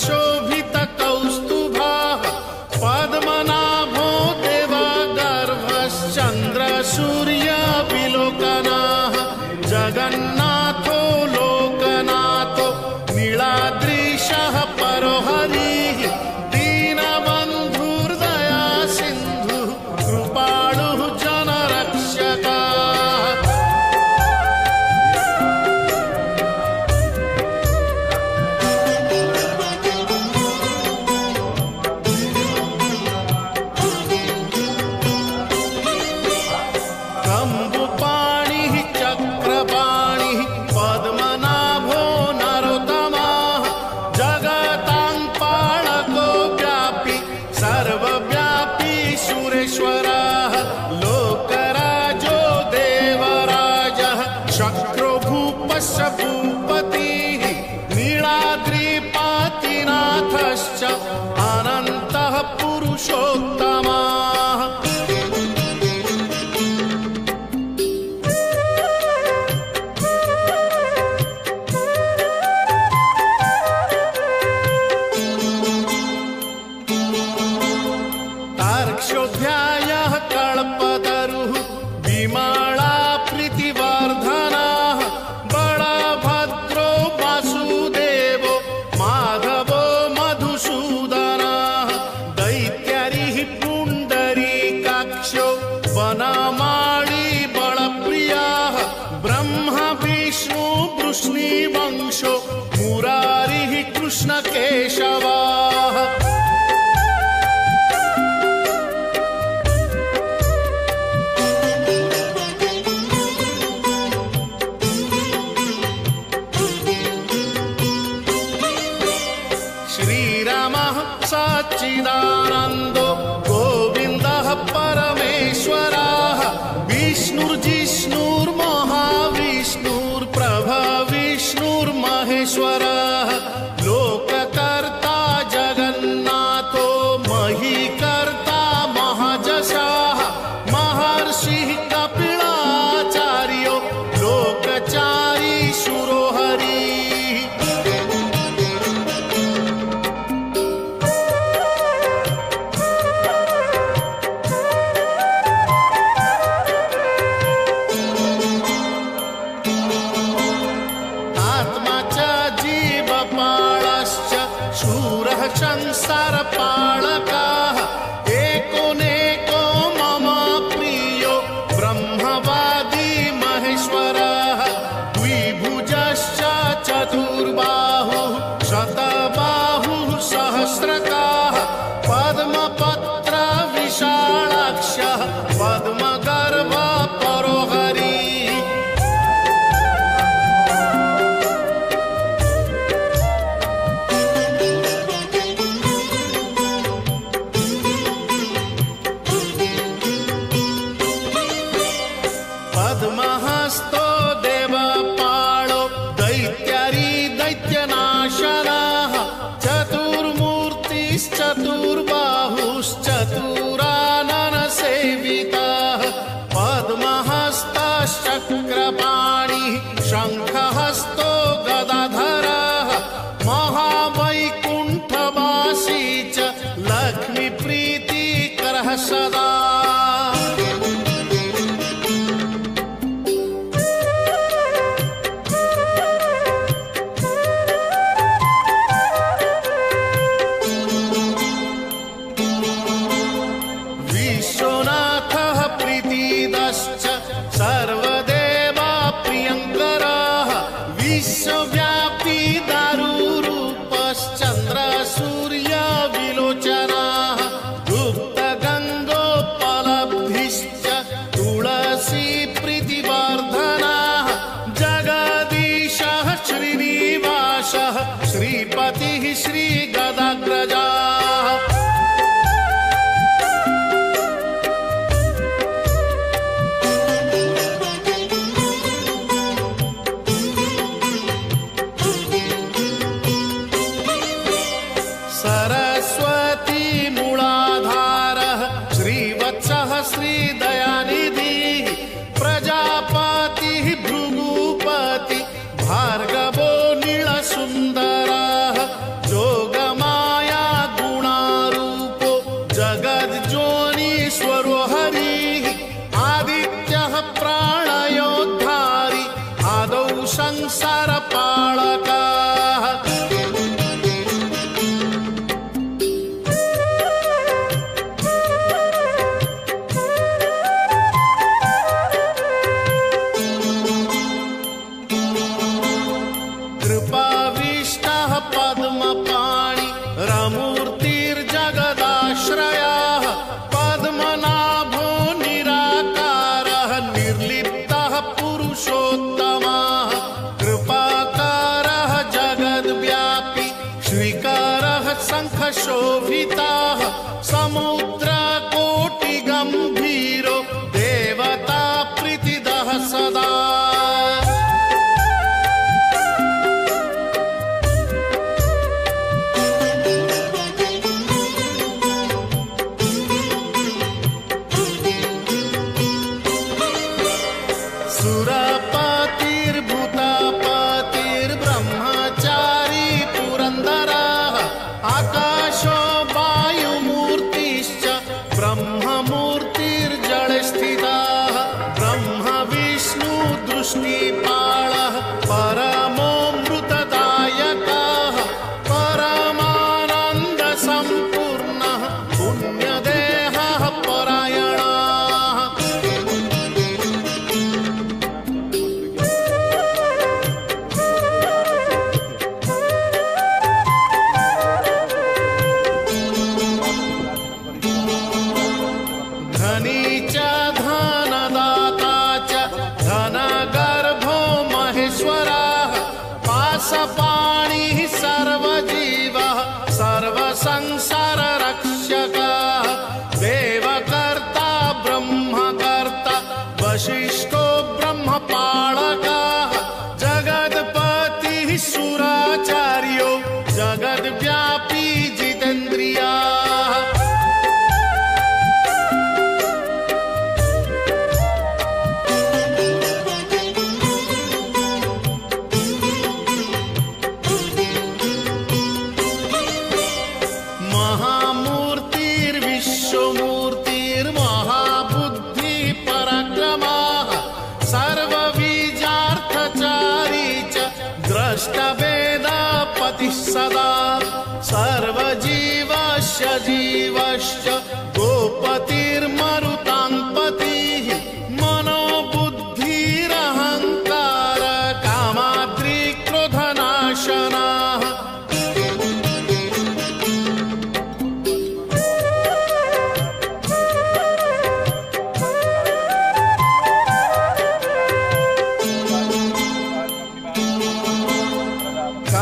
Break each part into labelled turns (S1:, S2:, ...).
S1: शोभित कौस्तुभः पद्मनाभो देवगर्भश्चन्द्र सूर्य विलोकनः जगन्नाथो लोकनाथो नीलाद्रीशः परो हरिः दीनबन्धुर्दया सिन्धुः कृपालुः जनरक्षकः। कम्बुपाणिः चक्रपाणिः पद्मनाभो नरोत्तमः जगतां पालको व्यापी सर्वव्यापी सुरेश्वरः लोकराजो देवराजः शक्रो भूपस्य भूपतिः नीलाद्रिपातिनाथश्च अनन्तः पुरुषोत्तमः। तार्क्ष्योऽध्यायः कल्पतरुः विमला प्रीतिवर्धनः बलभद्रो वासुदेवो माधवो मधुसूदनः दैत्यारिः पुण्डरीकाक्षो वनमाली बलप्रियः ब्रह्मा विष्णु वृष्णिवंशो मुरारिः कृष्णकेशवः। श्रीरामः सच्चिदानन्दो गोविन्दः परमेश्वरः विष्णुर्जिष्णुर्महाविष्णुर्प्रभविष्णुर्महेश्वरः लोककर्ता जगन्नाथो महीकर्ता महाजशः महर्षिः कपिलाचार्यो लोकचारी सुरोहरिः। शूरः संसारपालकः एकोनेको मम प्रियो ब्रह्मवादी महेश्वरः द्विभुजश्च चतुर्बाहुः शतबाहुः सहस्रकः पद्मपत्र विशालाक्षः पद्मगर्भ परो हरिः। पद्महस्तो देवपालो दैत्यारी दैत्यनाशनः चतुर्मूर्तिश्चतुर्बाहुश्चतुराननसेवितः पद्महस्तश्चक्रपाणिः शङ्खहस्तो गदाधरः महावैकुण्ठवासी च लक्ष्मीप्रीतिकरः सदा। विश्वनाथः प्रीतिदश्च सर्वदेवा प्रियङ्करः विश्वव्यापी दारुरूपश्चन्द्र सूर्य विलोचनः गुप्तगङ्गोपलब्धिश्च तुलसी प्रीतिवर्धनः जगदीशः श्रीनिवासः श्रीपतिः श्रीगदाग्रजः। सरस्वती मूलाधारः श्रीवत्सः श्रीदयानिधिः प्रजापतिः भृगुपति भार्गवो नीलसुन्दरः जोगम पाळकः कृपाविष्टः पद्मपाणि रमूर्तिर्जगदाश्रयः पद्मनाभो निराकारः निर्लिप्तः पुरुषोत्तमः कृपाकारः जगद्व्यापी श्रीकारः शङ्खशोभितः समुद्रकोटिगम्भीरो देवता प्रीतिदः सदा सुरपतिर्भूतपतिर्ब्रह्मचारी पुरन्दरः आकाशो वायुमूर्तिश्च ब्रह्ममूर्तिर्जलस्थितः ब्रह्म विष्णु दृष्टिपालः परमोऽमृतदायकः परमानन्दसम्पूर्णः पुण्यदेहः परायणः धनी च धनदाता च धनगर्भो महेश्वरः पाशपाणिः सर्वजीवः सर्वसंसाररक्षकः देवकर्ता ब्रह्मकर्ता वसिष्ठो ब्रह्मपालकः जगत्पतिः सुराचार्यो जगद्व्यापी जितेन्द्रियः महामूर्तिर्विश्वमूर्तिर्महाबुद्धिपराक्रमः सर्वबीजार्थचारी च द्रष्टवेदपतिः सदा सर्वजीवस्य जीवश्च गोपतिर्मरुताङ्पतिः मनोबुद्धिरहङ्कार कामाद्रिक्रोधनाशनः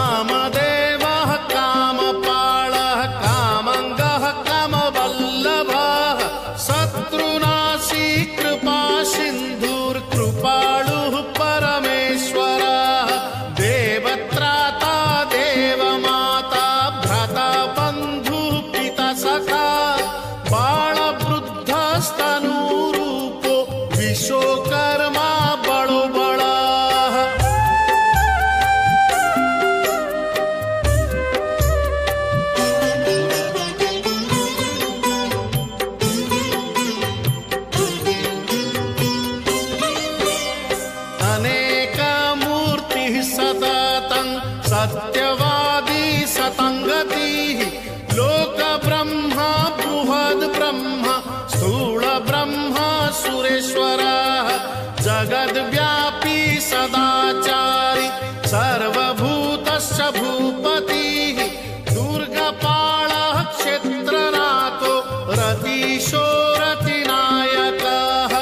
S1: कामदेवः कामपालः कामङ्गः कामवल्लभः शत्रुनाशी कृपासिन्धुर्कृपालुः परमेश्वरः देवत्राता देवमाता भ्राता बन्धुः पिता सखा बालवृद्धस्तनूरूपो विश्वकर्मा बलो बलः अनेकमूर्तिः सततं सत्यवादी सतङ्गतिः लोकब्रह्मा बृहद्ब्रह्मा स्थूलब्रह्मा सुरेश्वरः जगद्व्यापी सदाचारी सर्वभूतस्य भूपतिः दुर्गपालः क्षेत्रनाथो रतीशो रतिनायकः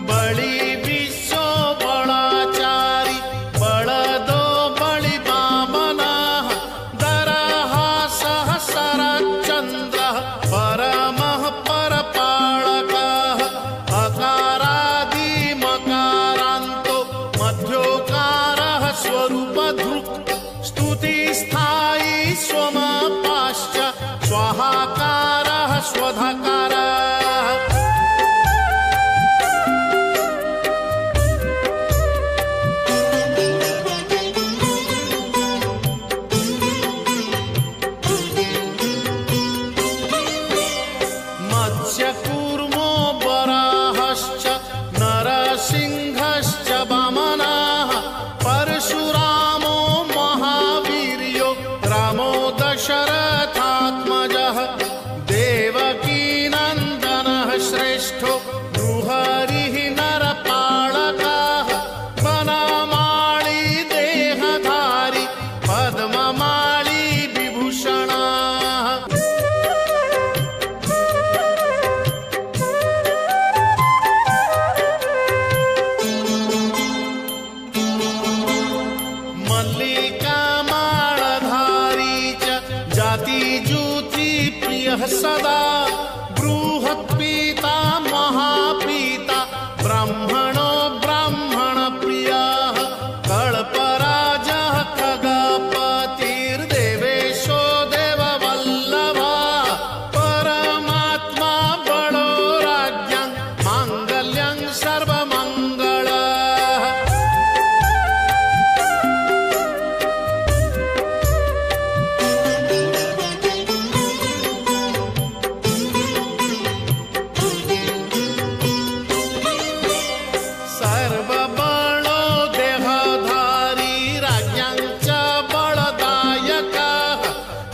S1: बलि विश्व बलाचारी बलदो बलि वामनः दरहासः शरच्चन्द्रः परमः परपालकः अकारादिमकारान्तो मध्योकारः स्वरूपधृक् स्तुतिस्थायी स्वमपाश्च स्वाहाकारः स्वधाकारः दशरथात्मजः देवकीनन्दनः श्रेष्ठो नृहरिः नरपालकः वनमाली देहधारी पद्ममाली विभूषणः। मल्लिका मालधारी च जातिजूति प्रियः सदा बृहत्पिता महापिता ब्राह्मणो ब्राह्मणप्रियः कल्पराजः खगपतिर्देवेशो देववल्लभः परमात्मा बलो राज्ञं माङ्गल्यं सर्वमङ्गलः। सर्वबलो देहधारी राज्ञं च बलदायकः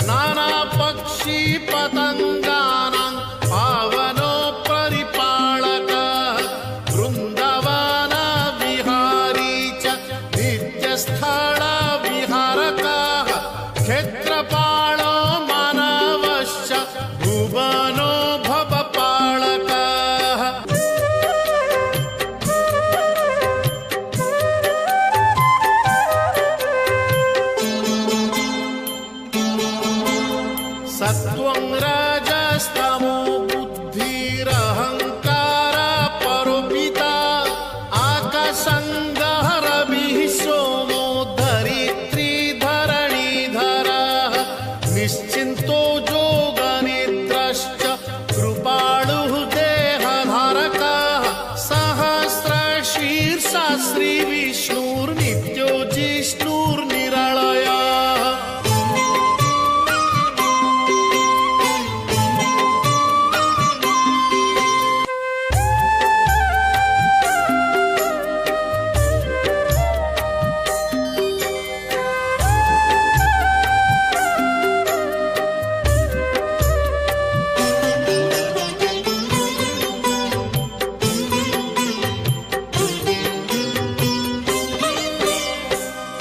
S1: नानापक्षी पतङ्गानां पावनो परिपालकः वृन्दावन विहारी च नित्यस्थलविहारकः क्षेत्रपालो मानवश्च भुवनो भवपालकः। सत्वं रजस्तमो बुद्धिरहङ्कार परोपिता आकाशङ्गः रविः सोमो धरित्री धरणीधरः निश्चिन्तो योगनिद्रश्च कृपालुः देहधारकः सहस्रशीर्षा श्रीविष्णुर्नित्यो जिष्णुर्निरलयः।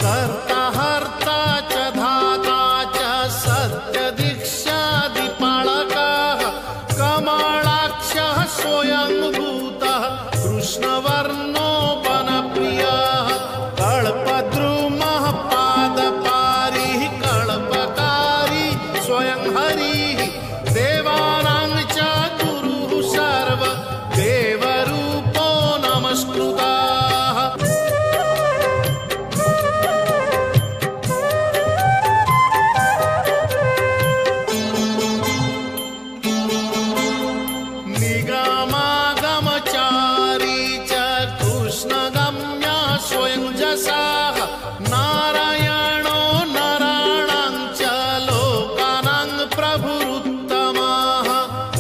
S1: कर्ता हर्ता च धाता च सत्यदीक्षादिपालकः कमलाक्षः स्वयंभूतः कृष्णवर्णो वनप्रियः कल्पद्रुमः पादपारिः कल्पकारी स्वयं हरिः देवानां च गुरुः सर्व देवरूपो नमस्कृतः। निगमागमचारी च कृष्णगम्य स्वयं जसः नारायणो नराणां च लोकानां प्रभुरुत्तमः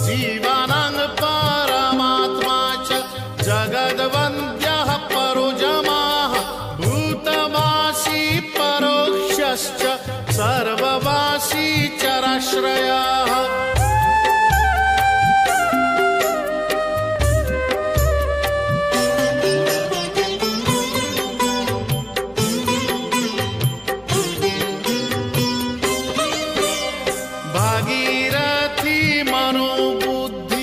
S1: जीवानां परमात्मा च जगद्वन्द्यः परोजमः भूतवासी परोक्षश्च सर्ववासी चराश्रयः। भागीरथी मनोबुद्धिर्भव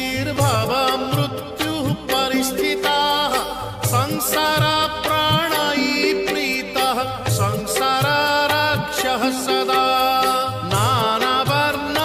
S1: मृत्युः परिस्थिताः संसार प्राणयी प्रीतः संसार रक्षः सदा नानावर्णधरो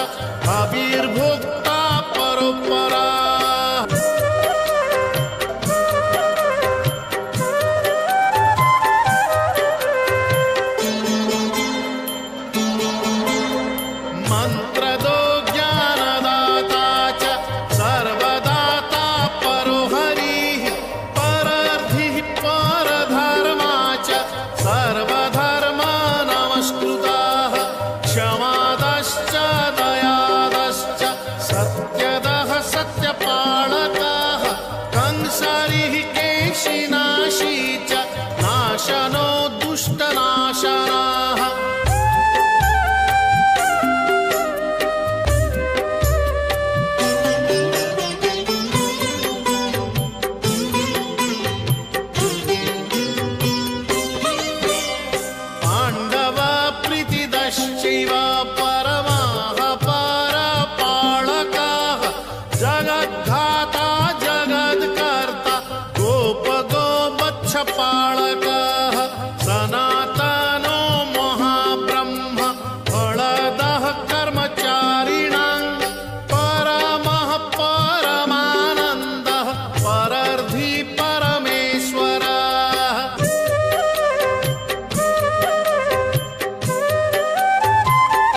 S1: आविर्भूतः